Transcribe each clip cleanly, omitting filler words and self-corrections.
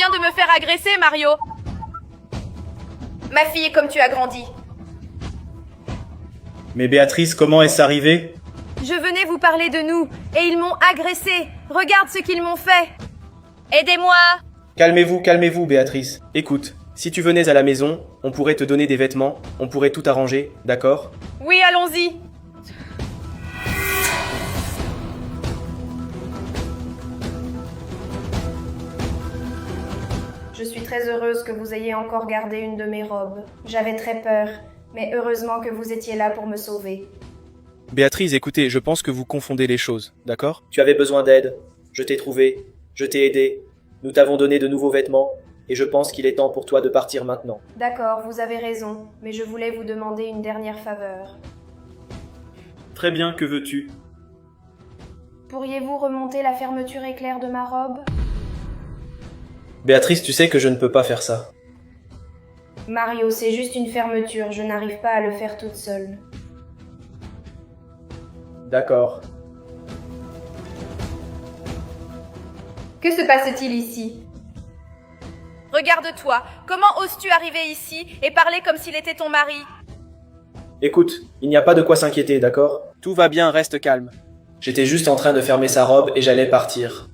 viens de me faire agresser, Mario. Ma fille, comme tu as grandi. Mais Béatrice, comment est-ce arrivé? Je venais vous parler de nous, et ils m'ont agressé. Regarde ce qu'ils m'ont fait. Aidez-moi. Calmez-vous, Béatrice. Écoute, si tu venais à la maison, on pourrait te donner des vêtements, on pourrait tout arranger, d'accord? Oui, allons-y. Je suis très heureuse que vous ayez encore gardé une de mes robes. J'avais très peur, mais heureusement que vous étiez là pour me sauver. Béatrice, écoutez, je pense que vous confondez les choses, d'accord? Tu avais besoin d'aide, je t'ai trouvé, je t'ai aidé, nous t'avons donné de nouveaux vêtements, et je pense qu'il est temps pour toi de partir maintenant. D'accord, vous avez raison, mais je voulais vous demander une dernière faveur. Très bien, que veux-tu? Pourriez-vous remonter la fermeture éclair de ma robe? Béatrice, tu sais que je ne peux pas faire ça. Mario, c'est juste une fermeture, je n'arrive pas à le faire toute seule. D'accord. Que se passe-t-il ici? Regarde-toi. Comment oses-tu arriver ici et parler comme s'il était ton mari? Écoute, il n'y a pas de quoi s'inquiéter, d'accord? Tout va bien, reste calme. J'étais juste en train de fermer sa robe et j'allais partir.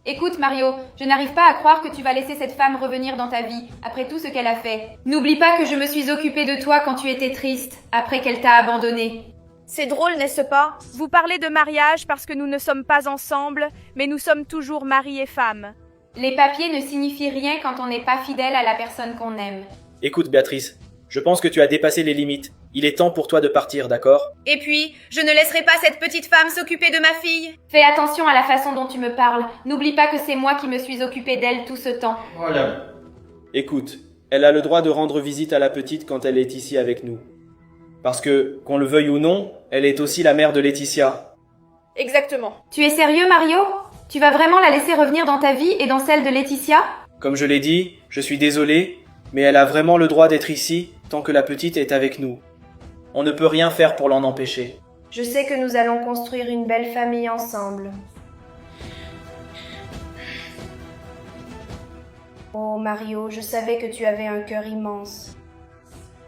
Écoute Mario, je n'arrive pas à croire que tu vas laisser cette femme revenir dans ta vie, après tout ce qu'elle a fait. N'oublie pas que je me suis occupée de toi quand tu étais triste, après qu'elle t'a abandonné. C'est drôle, n'est-ce pas? Vous parlez de mariage parce que nous ne sommes pas ensemble, mais nous sommes toujours mari et femme. Les papiers ne signifient rien quand on n'est pas fidèle à la personne qu'on aime. Écoute, Béatrice, je pense que tu as dépassé les limites. Il est temps pour toi de partir, d'accord? Et puis, je ne laisserai pas cette petite femme s'occuper de ma fille. Fais attention à la façon dont tu me parles. N'oublie pas que c'est moi qui me suis occupée d'elle tout ce temps. Voilà. Écoute, elle a le droit de rendre visite à la petite quand elle est ici avec nous. Parce que, qu'on le veuille ou non, elle est aussi la mère de Laetitia. Exactement. Tu es sérieux Mario? Tu vas vraiment la laisser revenir dans ta vie et dans celle de Laetitia? Comme je l'ai dit, je suis désolé, mais elle a vraiment le droit d'être ici tant que la petite est avec nous. On ne peut rien faire pour l'en empêcher. Je sais que nous allons construire une belle famille ensemble. Oh Mario, je savais que tu avais un cœur immense.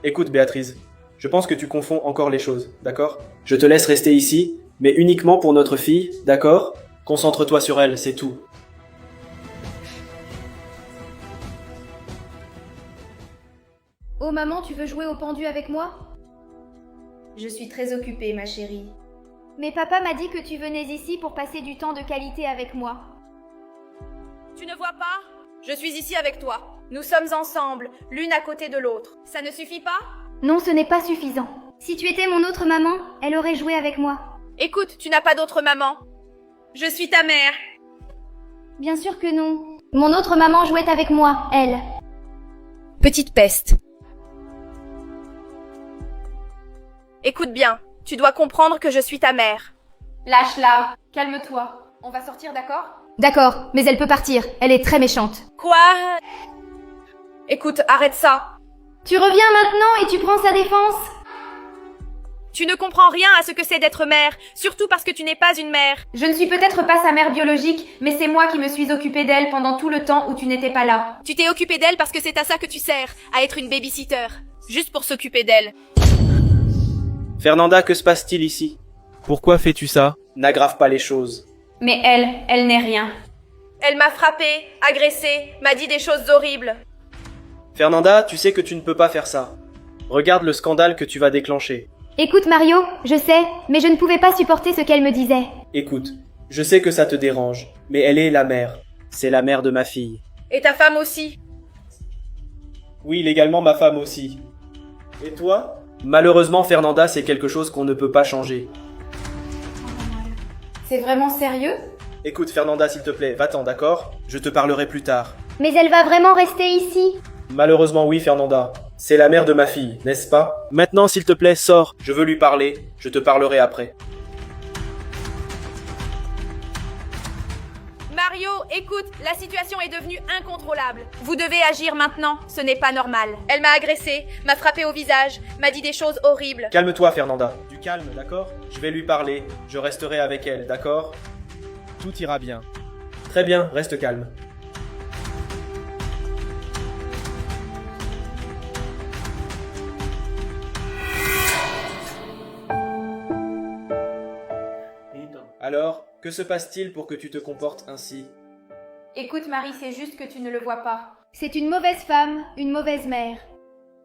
Écoute Béatrice, je pense que tu confonds encore les choses, d'accord? Je te laisse rester ici, mais uniquement pour notre fille, d'accord? Concentre-toi sur elle, c'est tout. Oh maman, tu veux jouer au pendu avec moi? Je suis très occupée, ma chérie. Mais papa m'a dit que tu venais ici pour passer du temps de qualité avec moi. Tu ne vois pas? Je suis ici avec toi. Nous sommes ensemble, l'une à côté de l'autre. Ça ne suffit pas? Non, ce n'est pas suffisant. Si tu étais mon autre maman, elle aurait joué avec moi. Écoute, tu n'as pas d'autre maman. Je suis ta mère. Bien sûr que non. Mon autre maman jouait avec moi, elle. Petite peste. Écoute bien, tu dois comprendre que je suis ta mère. Lâche-la. Calme-toi. On va sortir, d'accord? D'accord, mais elle peut partir. Elle est très méchante. Quoi? Écoute, arrête ça. Tu reviens maintenant et tu prends sa défense? Tu ne comprends rien à ce que c'est d'être mère, surtout parce que tu n'es pas une mère. Je ne suis peut-être pas sa mère biologique, mais c'est moi qui me suis occupée d'elle pendant tout le temps où tu n'étais pas là. Tu t'es occupée d'elle parce que c'est à ça que tu sers, à être une babysitter. Juste pour s'occuper d'elle. Fernanda, que se passe-t-il ici? Pourquoi fais-tu ça? N'aggrave pas les choses. Mais elle n'est rien. Elle m'a frappée, agressée, m'a dit des choses horribles. Fernanda, tu sais que tu ne peux pas faire ça. Regarde le scandale que tu vas déclencher. Écoute Mario, je sais, mais je ne pouvais pas supporter ce qu'elle me disait. Écoute, je sais que ça te dérange, mais elle est la mère. C'est la mère de ma fille. Et ta femme aussi. Oui, légalement ma femme aussi. Et toi? Malheureusement, Fernanda, c'est quelque chose qu'on ne peut pas changer. C'est vraiment sérieux? Écoute, Fernanda, s'il te plaît, va-t'en, d'accord? Je te parlerai plus tard. Mais elle va vraiment rester ici? Malheureusement, oui, Fernanda. C'est la mère de ma fille, n'est-ce pas? Maintenant, s'il te plaît, sors. Je veux lui parler. Je te parlerai après. Mario, écoute, la situation est devenue incontrôlable. Vous devez agir maintenant, ce n'est pas normal. Elle m'a agressée, m'a frappé au visage, m'a dit des choses horribles. Calme-toi, Fernanda. Du calme, d'accord? Je vais lui parler. Je resterai avec elle, d'accord? Tout ira bien. Très bien, reste calme. Alors, que se passe-t-il pour que tu te comportes ainsi? Écoute Marie, c'est juste que tu ne le vois pas. C'est une mauvaise femme, une mauvaise mère.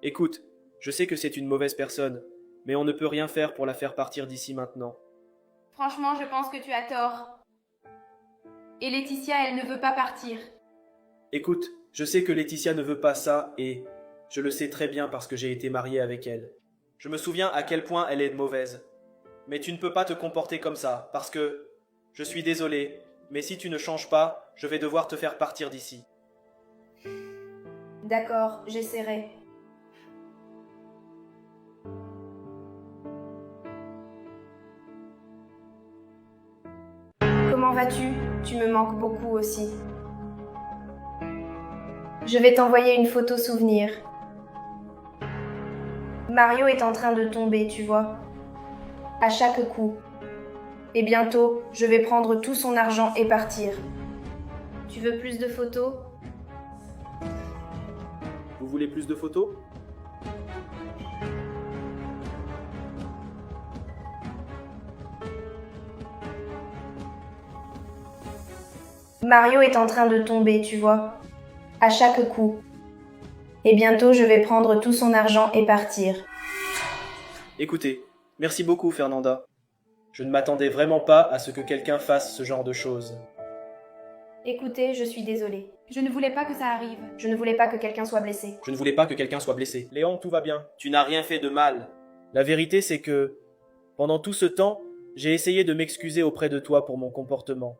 Écoute, je sais que c'est une mauvaise personne, mais on ne peut rien faire pour la faire partir d'ici maintenant. Franchement, je pense que tu as tort. Et Laetitia, elle ne veut pas partir. Écoute, je sais que Laetitia ne veut pas ça et je le sais très bien parce que j'ai été marié avec elle. Je me souviens à quel point elle est mauvaise. Mais tu ne peux pas te comporter comme ça parce que je suis désolé, mais si tu ne changes pas, je vais devoir te faire partir d'ici. D'accord, j'essaierai. Comment vas-tu? Tu me manques beaucoup aussi. Je vais t'envoyer une photo souvenir. Mario est en train de tomber, tu vois. À chaque coup. Et bientôt, je vais prendre tout son argent et partir. Tu veux plus de photos? Vous voulez plus de photos? Mario est en train de tomber, tu vois. À chaque coup. Et bientôt, je vais prendre tout son argent et partir. Écoutez, merci beaucoup Fernanda. Je ne m'attendais vraiment pas à ce que quelqu'un fasse ce genre de choses. Écoutez, je suis désolée. Je ne voulais pas que ça arrive. Je ne voulais pas que quelqu'un soit blessé. Je ne voulais pas que quelqu'un soit blessé. Léon, tout va bien. Tu n'as rien fait de mal. La vérité, c'est que, pendant tout ce temps, j'ai essayé de m'excuser auprès de toi pour mon comportement.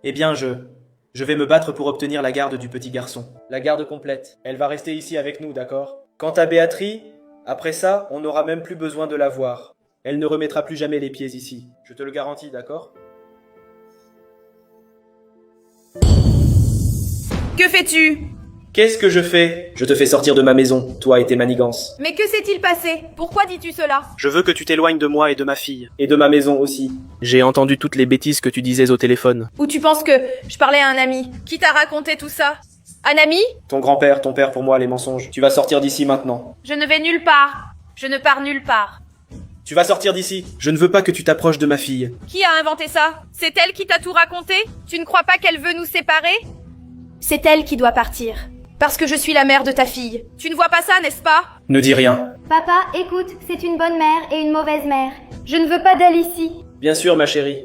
Eh bien, je vais me battre pour obtenir la garde du petit garçon. La garde complète. Elle va rester ici avec nous, d'accord? Quant à Béatrice, après ça, on n'aura même plus besoin de la voir. Elle ne remettra plus jamais les pieds ici. Je te le garantis, d'accord? Que fais-tu? Qu'est-ce que je fais? Je te fais sortir de ma maison, toi et tes manigances. Mais que s'est-il passé? Pourquoi dis-tu cela? Je veux que tu t'éloignes de moi et de ma fille. Et de ma maison aussi. J'ai entendu toutes les bêtises que tu disais au téléphone. Ou tu penses que je parlais à un ami? Qui t'a raconté tout ça? Un ami? Ton grand-père, ton père pour moi, les mensonges. Tu vas sortir d'ici maintenant. Je ne vais nulle part. Je ne pars nulle part. Tu vas sortir d'ici. Je ne veux pas que tu t'approches de ma fille. Qui a inventé ça? C'est elle qui t'a tout raconté? Tu ne crois pas qu'elle veut nous séparer? C'est elle qui doit partir. Parce que je suis la mère de ta fille. Tu ne vois pas ça, n'est-ce pas? Ne dis rien. Papa, écoute, c'est une bonne mère et une mauvaise mère. Je ne veux pas d'elle ici. Bien sûr, ma chérie.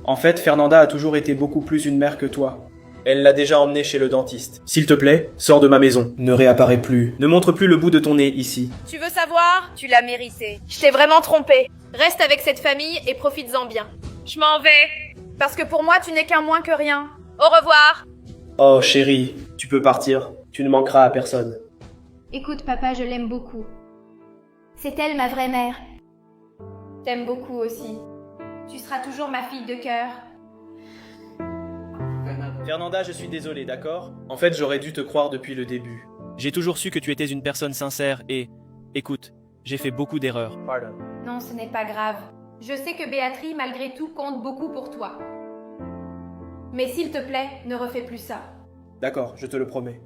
En fait, Fernanda a toujours été beaucoup plus une mère que toi. Elle l'a déjà emmenée chez le dentiste. S'il te plaît, sors de ma maison. Ne réapparais plus. Ne montre plus le bout de ton nez ici. Tu veux savoir? Tu l'as mérité. Je t'ai vraiment trompé. Reste avec cette famille et profites-en bien. Je m'en vais. Parce que pour moi, tu n'es qu'un moins que rien. Au revoir. Oh, chérie, tu peux partir. Tu ne manqueras à personne. Écoute, papa, je l'aime beaucoup. C'est elle ma vraie mère. T'aimes beaucoup aussi. Tu seras toujours ma fille de cœur. Fernanda, je suis désolé, d'accord? En fait, j'aurais dû te croire depuis le début. J'ai toujours su que tu étais une personne sincère et... Écoute, j'ai fait beaucoup d'erreurs. Pardon. Non, ce n'est pas grave. Je sais que Béatrice, malgré tout, compte beaucoup pour toi. Mais s'il te plaît, ne refais plus ça. D'accord, je te le promets.